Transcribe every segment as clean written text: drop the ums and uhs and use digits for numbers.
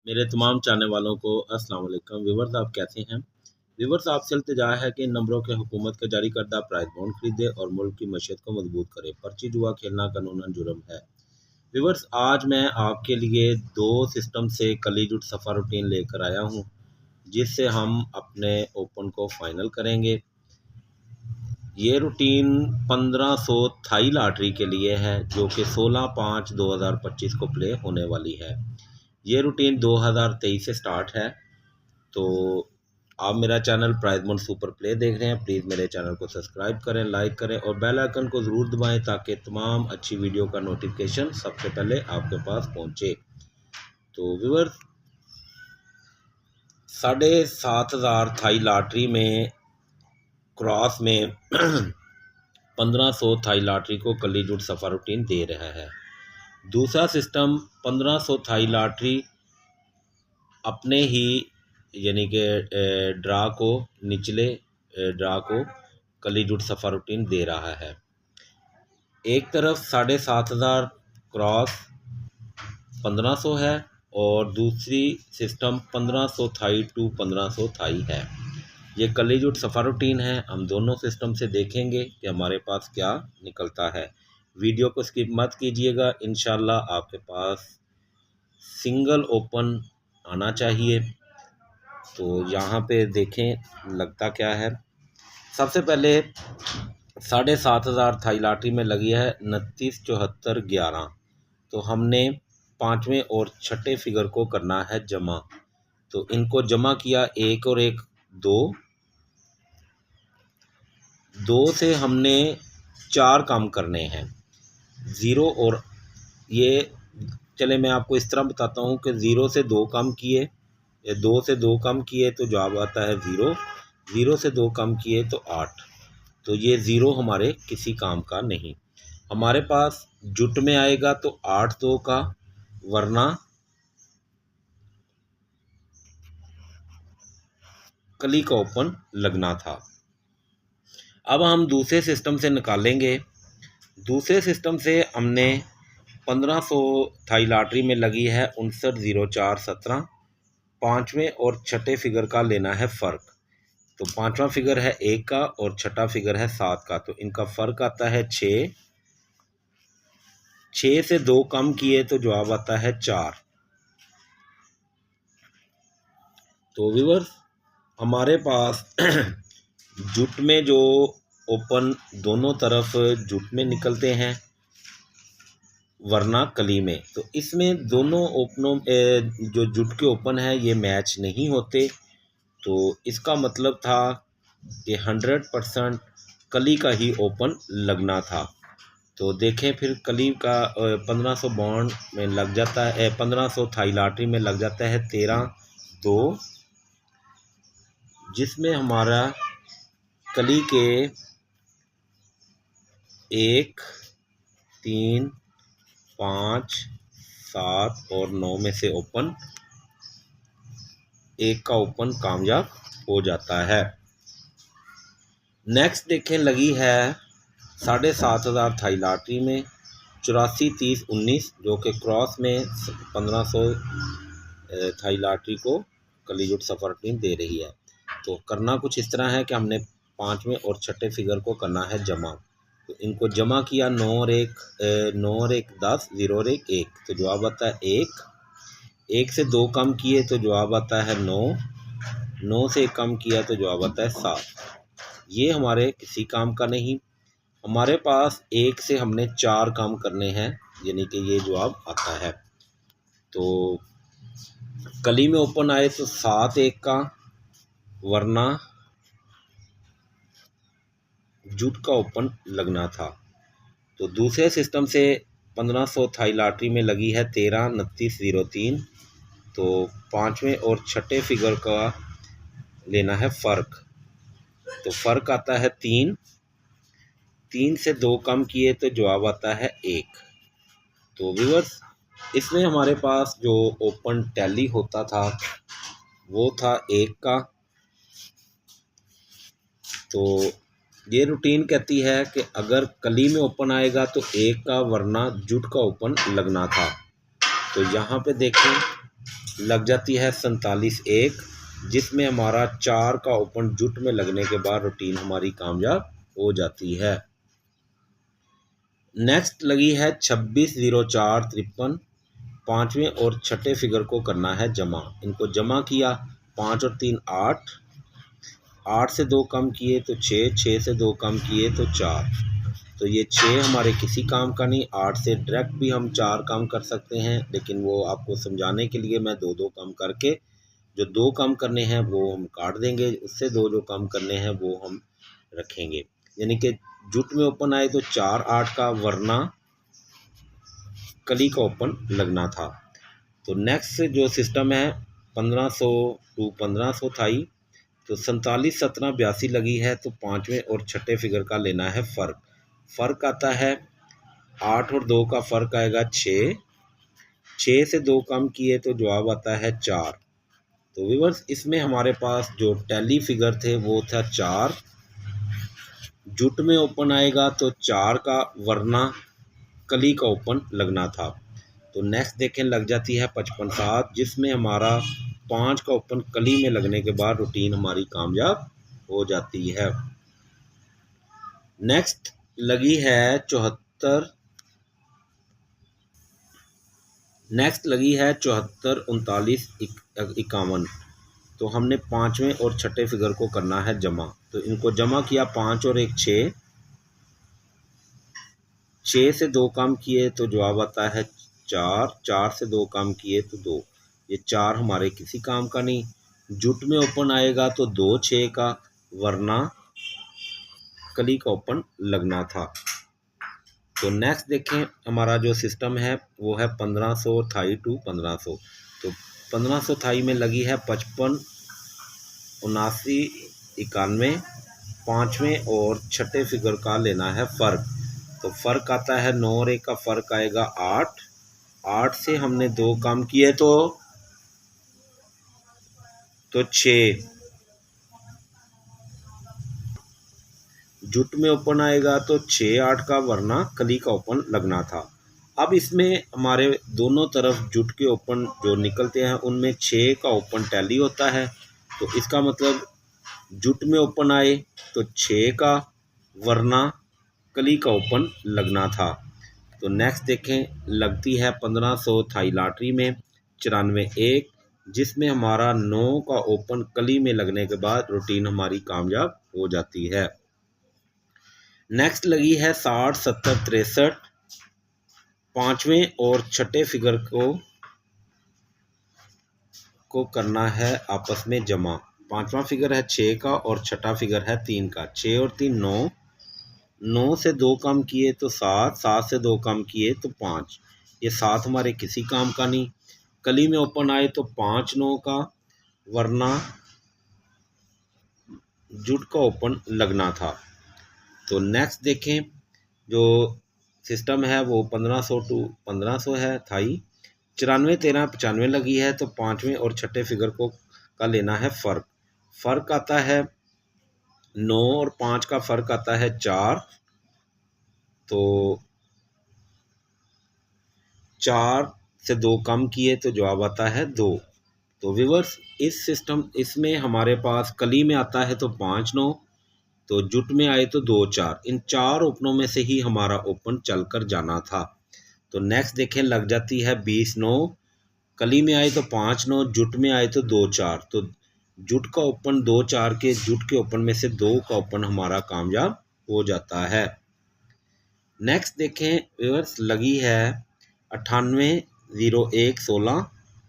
मेरे तमाम चाहने वालों को अस्सलाम वालेकुम। व्यूवर्स, आप कैसे हैं? व्यूवर्स, आपसे इल्तिजा है कि इन नंबरों के हुकूमत के जारी करदा प्राइज बॉन्ड खरीदे और मुल्क की मईशत को मजबूत करे। पर्ची जुआ खेलना कानूनन जुर्म है। व्यूवर्स, आज मैं आपके लिए दो सिस्टम से कलीजुट सफ़र रूटीन लेकर आया हूँ, जिससे हम अपने ओपन को फाइनल करेंगे। ये रूटीन 1500 थाई लॉटरी के लिए है, जो कि 16/5/2025 को प्ले होने वाली है। ये रूटीन 2023 से स्टार्ट है। तो आप मेरा channel prize bond super play देख रहे हैं, प्लीज़ मेरे चैनल को सब्सक्राइब करें, लाइक करें और बेल आइकन को ज़रूर दबाएं ताकि तमाम अच्छी वीडियो का नोटिफिकेशन सबसे पहले आपके पास पहुंचे। तो व्यूअर्स, 7,500 थाई लॉटरी में क्रॉस में 1500 थाई लॉटरी को कलीजुट सफ़र रूटीन दे रहा है। दूसरा सिस्टम 1500 थाई लॉटरी अपने ही यानी कि ड्रा को निचले ड्रा को कलीजुट सफ़र रूटीन दे रहा है। एक तरफ 7,500 क्रॉस 1500 है और दूसरी सिस्टम 1500 थाई टू 1500 थाई है। ये कलीजुट सफ़र रूटीन है। हम दोनों सिस्टम से देखेंगे कि हमारे पास क्या निकलता है। वीडियो को स्किप मत कीजिएगा। इंशाल्लाह आपके पास सिंगल ओपन आना चाहिए। तो यहाँ पे देखें लगता क्या है। सबसे पहले 7,500 थाई लॉटरी में लगी है 297411। तो हमने पाँचवें और छठे फिगर को करना है जमा। तो इनको जमा किया, एक और एक दो से हमने 4 काम करने हैं, ज़ीरो। और ये चले मैं आपको इस तरह बताता हूँ कि 0 से 2 कम किए या 2 से 2 कम किए तो जवाब आता है 0, 0 से 2 कम किए तो 8। तो ये 0 हमारे किसी काम का नहीं। हमारे पास जुट में आएगा तो 8 2 का, वरना कली का ओपन लगना था। अब हम दूसरे सिस्टम से निकालेंगे। दूसरे सिस्टम से हमने 1500 थाई लॉटरी में लगी है 590417। पाँचवें और छठे फिगर का लेना है फ़र्क। तो पाँचवा फिगर है 1 का और छठा फिगर है 7 का। तो इनका फ़र्क आता है 6। 6 से 2 कम किए तो जवाब आता है 4। तो व्यूअर्स, हमारे पास जुट में जो ओपन दोनों तरफ जुट में निकलते हैं, वरना कली में। तो इसमें दोनों ओपनों जो जुट के ओपन है ये मैच नहीं होते। तो इसका मतलब था कि 100% कली का ही ओपन लगना था। तो देखें फिर कली का 1500 बॉन्ड में लग जाता है, 1500 थाई लॉटरी में लग जाता है 13-2, जिसमें हमारा कली के 1 3 5 7 और 9 में से ओपन एक का ओपन कामयाब हो जाता है। नेक्स्ट देखें, लगी है 7,500 थाई लॉटरी में 84-30-19, जो कि क्रॉस में 1500 थाई लॉटरी को कलीजुट सफ़र टीम दे रही है। तो करना कुछ इस तरह है कि हमने पाँचवें और छठे फिगर को करना है जमा। तो इनको जमा किया, 9 और 1 10, 0 और 1 1। तो जवाब आता है 1। 1 से 2 कम किए तो जवाब आता है 9। 9 से 1 कम किया तो जवाब आता है 7। ये हमारे किसी काम का नहीं। हमारे पास 1 से हमने 4 काम करने हैं, यानी कि ये जवाब आता है। तो कली में ओपन आए तो 7 1 का, वरना जुट का ओपन लगना था। तो दूसरे सिस्टम से 1500 थाई लॉटरी में लगी है 13-29-03। तो पाँचवें और छठे फिगर का लेना है फ़र्क। तो फ़र्क आता है 3। 3 से 2 कम किए तो जवाब आता है 1। तो व्यूअर्स, इसमें हमारे पास जो ओपन टैली होता था वो था 1 का। तो ये रूटीन कहती है कि अगर कली में ओपन आएगा तो 1 का, वरना जुट का ओपन लगना था। तो यहाँ पे देखें लग जाती है 47 जिसमें हमारा 4 का ओपन जुट में लगने के बाद रूटीन हमारी कामयाब हो जाती है। नेक्स्ट लगी है 260453, पाँचवें और छठे फिगर को करना है जमा। इनको जमा किया, 5 और 3 8, 8 से 2 कम किए तो 6, 6 से 2 कम किए तो 4। तो ये 6 हमारे किसी काम का नहीं। 8 से डायरेक्ट भी हम 4 काम कर सकते हैं, लेकिन वो आपको समझाने के लिए मैं 2 2 कम करके, जो 2 कम करने हैं वो हम काट देंगे, उससे 2 जो कम करने हैं वो हम रखेंगे। यानी कि जुट में ओपन आए तो 4 8 का, वरना कली का ओपन लगना था। तो नेक्स्ट जो सिस्टम है 1500 टू 1500 थाई, तो 47 17 82 लगी है, तो पाँचवें और छठे फिगर का लेना है फ़र्क। फ़र्क आता है 8 और 2 का फ़र्क आएगा 6, 6 से 2 कम किए तो जवाब आता है 4। तो व्यूअर्स इसमें हमारे पास जो टैली फिगर थे वो था 4, जुट में ओपन आएगा तो 4 का, वरना कली का ओपन लगना था। तो नेक्स्ट देखें, लग जाती है 55 7 जिसमें हमारा 5 का ओपन कली में लगने के बाद रूटीन हमारी कामयाब हो जाती है। नेक्स्ट लगी है 74, नेक्स्ट लगी है 74 39 51। तो हमने पाँचवें और छठे फिगर को करना है जमा। तो इनको जमा किया, 5 और 1 6, 6 से 2 कम किए तो जवाब आता है 4, 4 से 2 कम किए तो 2। ये 4 हमारे किसी काम का नहीं। जुट में ओपन आएगा तो 2 6 का, वरना कली का ओपन लगना था। तो नेक्स्ट देखें, हमारा जो सिस्टम है वो है 1500 थाई टू 1500। तो 1500 थाई में लगी है 55 79 91, पाँचवें और छठे फिगर का लेना है फ़र्क। तो फ़र्क आता है 9 और 1 का फ़र्क आएगा 8, 8 से हमने 2 कम किए तो 6, जुट में ओपन आएगा तो 6 8 का, वरना कली का ओपन लगना था। अब इसमें हमारे दोनों तरफ जुट के ओपन जो निकलते हैं उनमें 6 का ओपन टैली होता है। तो इसका मतलब जुट में ओपन आए तो 6 का, वरना कली का ओपन लगना था। तो नेक्स्ट देखें, लगती है 1500 थाई लॉटरी में 94 1 जिसमें हमारा 9 का ओपन कली में लगने के बाद रूटीन हमारी कामयाब हो जाती है। नेक्स्ट लगी है 60 70 63, पाँचवें और छठे फिगर को करना है आपस में जमा। पांचवा फिगर है 6 का और छठा फिगर है 3 का। 6 और 3 9, 9 से 2 कम किए तो 7, 7 से 2 कम किए तो 5। ये 7 हमारे किसी काम का नहीं। कली में ओपन आए तो 5 9 का, वरना जुट का ओपन लगना था। तो नेक्स्ट देखें, जो सिस्टम है वो 1500 टू 1500 है थाई। 94 13 95 लगी है, तो पाँचवें और छठे फिगर का लेना है फ़र्क। फ़र्क आता है 9 और 5 का फ़र्क आता है 4। तो 4 से 2 कम किए तो जवाब आता है 2। तो व्यूअर्स इस सिस्टम इसमें हमारे पास कली में आता है तो 5 9, तो जुट में आए तो 2 4। इन 4 ओपनों में से ही हमारा ओपन चलकर जाना था। तो नेक्स्ट देखें, लग जाती है 20 9, कली में आए तो 5 9, जुट में आए तो 2 4। तो जुट का ओपन 2 4 के, जुट के ओपन में से 2 का ओपन हमारा कामयाब हो जाता है। नेक्स्ट देखें व्यूअर्स, लगी है 98 01 16,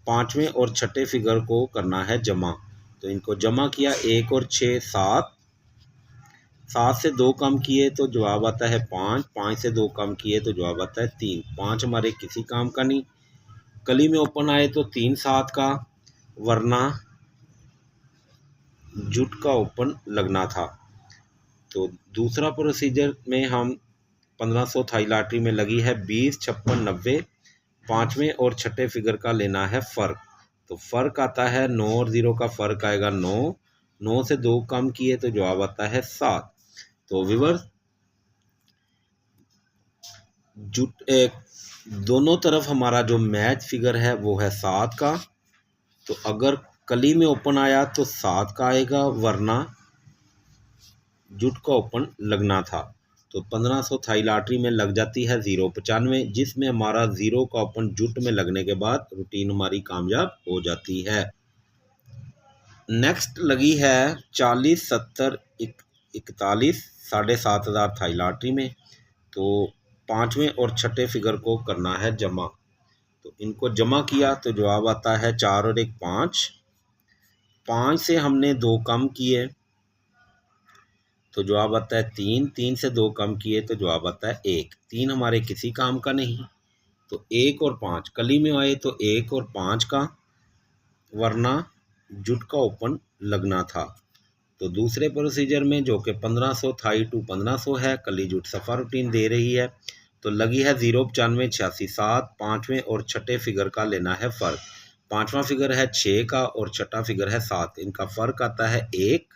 पाँचवें और छठे फिगर को करना है जमा। तो इनको जमा किया, 1 और 6 7, 7 से 2 कम किए तो जवाब आता है 5, 5 से 2 कम किए तो जवाब आता है 3। 5 हमारे किसी काम का नहीं। कली में ओपन आए तो 3 7 का, वरना जुट का ओपन लगना था। तो दूसरा प्रोसीजर में हम 1500 थाई लॉटरी में लगी है 20 56 90, पाँचवें और छठे फिगर का लेना है फ़र्क। तो फ़र्क आता है 9 और 0 का फ़र्क आएगा 9, 9 से 2 कम किए तो जवाब आता है 7। तो व्यूअर्स जुट दोनों तरफ हमारा जो मैच फिगर है वो है 7 का, तो अगर कली में ओपन आया तो 7 का आएगा, वरना जुट का ओपन लगना था। तो 1500 थाई लॉटरी में लग जाती है 0.95, जिसमें हमारा 0 का ओपन जुट में लगने के बाद रूटीन हमारी कामयाब हो जाती है। नेक्स्ट लगी है 40, 70, 41, 7500 थाई लॉटरी में। तो पाँचवें और छठे फिगर को करना है जमा। तो इनको जमा किया तो जवाब आता है 4 और 1 5। 5 से हमने 2 कम किए तो जवाब आता है 3। 3 से 2 कम किए तो जवाब आता है 1। 3 हमारे किसी काम का नहीं, तो 1 और 5 कली में आए तो 1 और 5 का, वरना जुट का ओपन लगना था। तो दूसरे प्रोसीजर में जो कि 1500 थाई टू 1500 है, कली जुट सफ़ा रूटीन दे रही है। तो लगी है 0.95, 86, 7। पाँचवें और छठे फिगर का लेना है फ़र्क। पाँचवा फिगर है 6 का और छठा फिगर है 7। इनका फ़र्क आता है 1।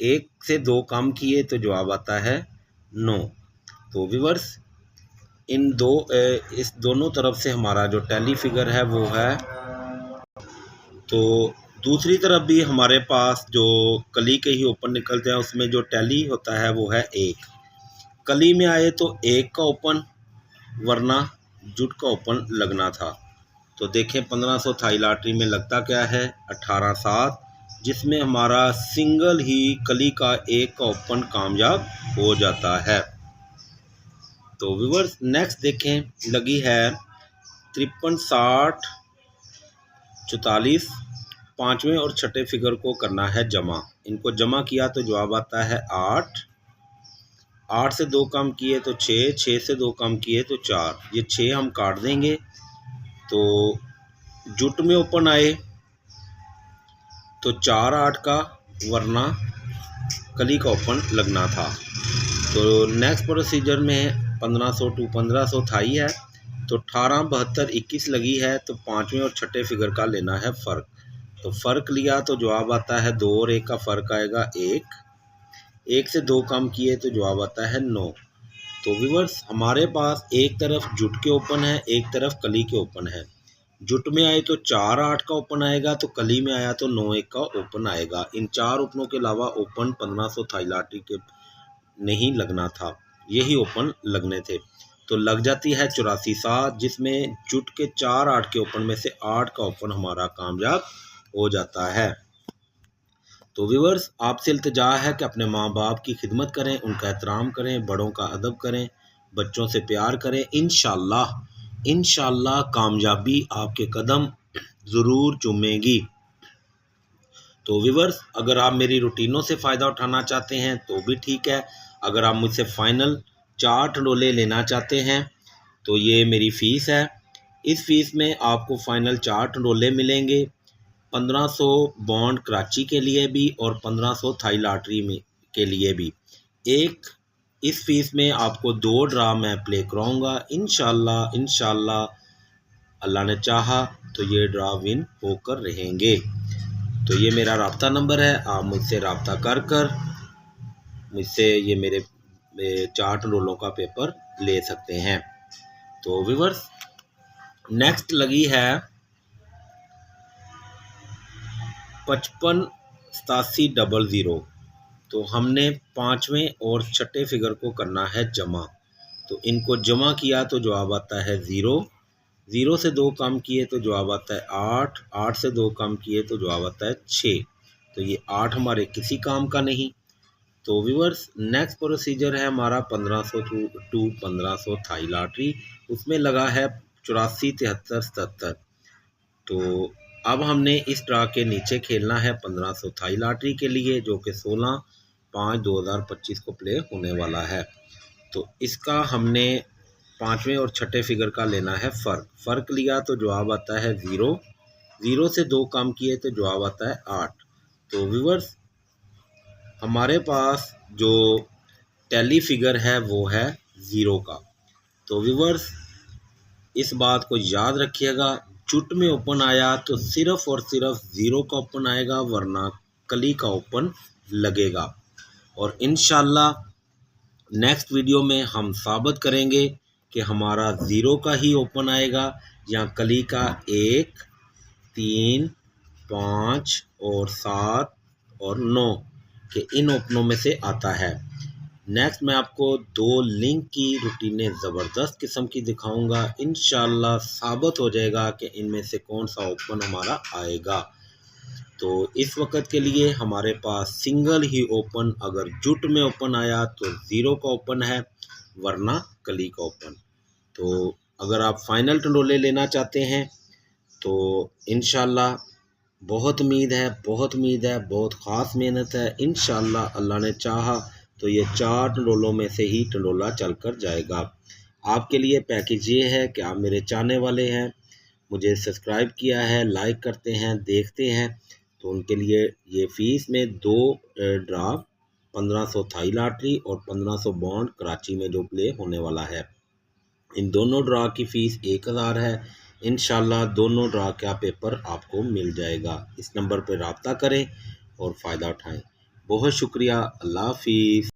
1 से 2 कम किए तो जवाब आता है 9। तो व्यूअर्स इस दोनों तरफ से हमारा जो टैली फिगर है वो है। तो दूसरी तरफ भी हमारे पास जो कली के ही ओपन निकलते हैं उसमें जो टैली होता है वो है 1। कली में आए तो 1 का ओपन, वरना जुट का ओपन लगना था। तो देखें 1500 थाई लॉटरी में लगता क्या है 18, 7, जिसमें हमारा सिंगल ही कली का 1 का ओपन कामयाब हो जाता है। तो व्यूअर्स नेक्स्ट देखें लगी है 53, 60, 44। पाँचवें और छठे फिगर को करना है जमा। इनको जमा किया तो जवाब आता है 8। 8 से 2 कम किए तो 6। 6 से 2 कम किए तो 4। ये 6 हम काट देंगे तो जुट में ओपन आए तो 4, 8 का, वरना कली का ओपन लगना था। तो नेक्स्ट प्रोसीजर में 1500 टू 1500 थाई है। तो 18, 72, 21 लगी है। तो पाँचवें और छठे फिगर का लेना है फ़र्क। तो फ़र्क लिया तो जवाब आता है 2 और 1 का फ़र्क आएगा 1। 1 से 2 कम किए तो जवाब आता है 9। तो व्यूअर्स हमारे पास एक तरफ जुट के ओपन है, एक तरफ कली के ओपन है। जुट में आए तो 4, 8 का ओपन आएगा, तो कली में आया तो 9, 1 का ओपन आएगा। इन 4 ओपनों के अलावा ओपन 1500 थाई लॉटरी के नहीं लगना था, यही ओपन लगने थे। तो लग जाती है 84, 7, जिसमें जुट के 4, 8 के ओपन में से 8 का ओपन हमारा कामयाब हो जाता है। तो व्यूअर्स आपसे इल्तिजा है कि अपने माँ बाप की खिदमत करें, उनका एहतराम करें, बड़ों का अदब करें, बच्चों से प्यार करें। इंशाल्लाह कामयाबी आपके कदम ज़रूर चूमेगी। तो व्यूअर्स अगर आप मेरी रूटीनों से फ़ायदा उठाना चाहते हैं तो भी ठीक है। अगर आप मुझसे फ़ाइनल 4 टंडोले लेना चाहते हैं तो ये मेरी फ़ीस है। इस फ़ीस में आपको फ़ाइनल 4 टंडोले मिलेंगे। 1500 बॉन्ड कराची के लिए भी और 1500 थाई लॉटरी में के लिए भी। एक इस फ़ीस में आपको 2 ड्रा मैं प्ले कराऊंगा। इंशाल्लाह अल्लाह ने चाहा तो ये ड्रा विन होकर रहेंगे। तो ये मेरा राब्ता नंबर है, आप मुझसे राब्ता कर मुझसे ये मेरे 4 टंडोलों का पेपर ले सकते हैं। तो व्यूअर्स नेक्स्ट लगी है 55, 87, 00। तो हमने पाँचवें और छठे फिगर को करना है जमा। तो इनको जमा किया तो जवाब आता है 0। 0 से 2 कम किए तो जवाब आता है 8। 8 से 2 कम किए तो जवाब आता है 6। तो ये 8 हमारे किसी काम का नहीं। तो व्यूअर्स नेक्स्ट प्रोसीजर है हमारा 1500 टू 1500 थाई लॉटरी। उसमें लगा है 84, 73, 77। तो अब हमने इस ड्रा के नीचे खेलना है 1500 थाई लॉटरी के लिए, जो कि 16/5/2025 को प्ले होने वाला है। तो इसका हमने पाँचवें और छठे फिगर का लेना है फ़र्क। फ़र्क लिया तो जवाब आता है 0। 0 से 2 कम किए तो जवाब आता है 8। तो व्यूअर्स हमारे पास जो टैली फिगर है वो है 0 का। तो व्यूअर्स इस बात को याद रखिएगा, जुट में ओपन आया तो सिर्फ़ और सिर्फ 0 का ओपन आएगा, वरना कली का ओपन लगेगा। और इंशाल्लाह नेक्स्ट वीडियो में हम साबित करेंगे कि हमारा 0 का ही ओपन आएगा या कली का 1 3, 5 और 7 और 9 के इन ओपनों में से आता है। नेक्स्ट मैं आपको 2 लिंक की रूटीनें ज़बरदस्त किस्म की दिखाऊंगा। इंशाल्लाह साबित हो जाएगा कि इनमें से कौन सा ओपन हमारा आएगा। तो इस वक्त के लिए हमारे पास सिंगल ही ओपन, अगर जुट में ओपन आया तो 0 का ओपन है, वरना कली का ओपन। तो अगर आप फाइनल टंडोले लेना चाहते हैं तो इंशाल्लाह बहुत उम्मीद है, बहुत ख़ास मेहनत है। इंशाल्लाह अल्लाह ने चाहा तो ये 4 टंडोलों में से ही टंडोला चल कर जाएगा। आपके लिए पैकेज ये है कि आप मेरे चाहने वाले हैं, मुझे सब्सक्राइब किया है, लाइक करते हैं, देखते हैं, तो उनके लिए ये फ़ीस में 2 ड्रा 1500 थाई लॉटरी और 1500 बॉन्ड कराची में जो प्ले होने वाला है, इन दोनों ड्रा की फ़ीस 1000 है। इंशाल्लाह दोनों ड्रा का पेपर आपको मिल जाएगा। इस नंबर पर रब्ता करें और फ़ायदा उठाएं। बहुत शुक्रिया। अल्लाह हाफिज़।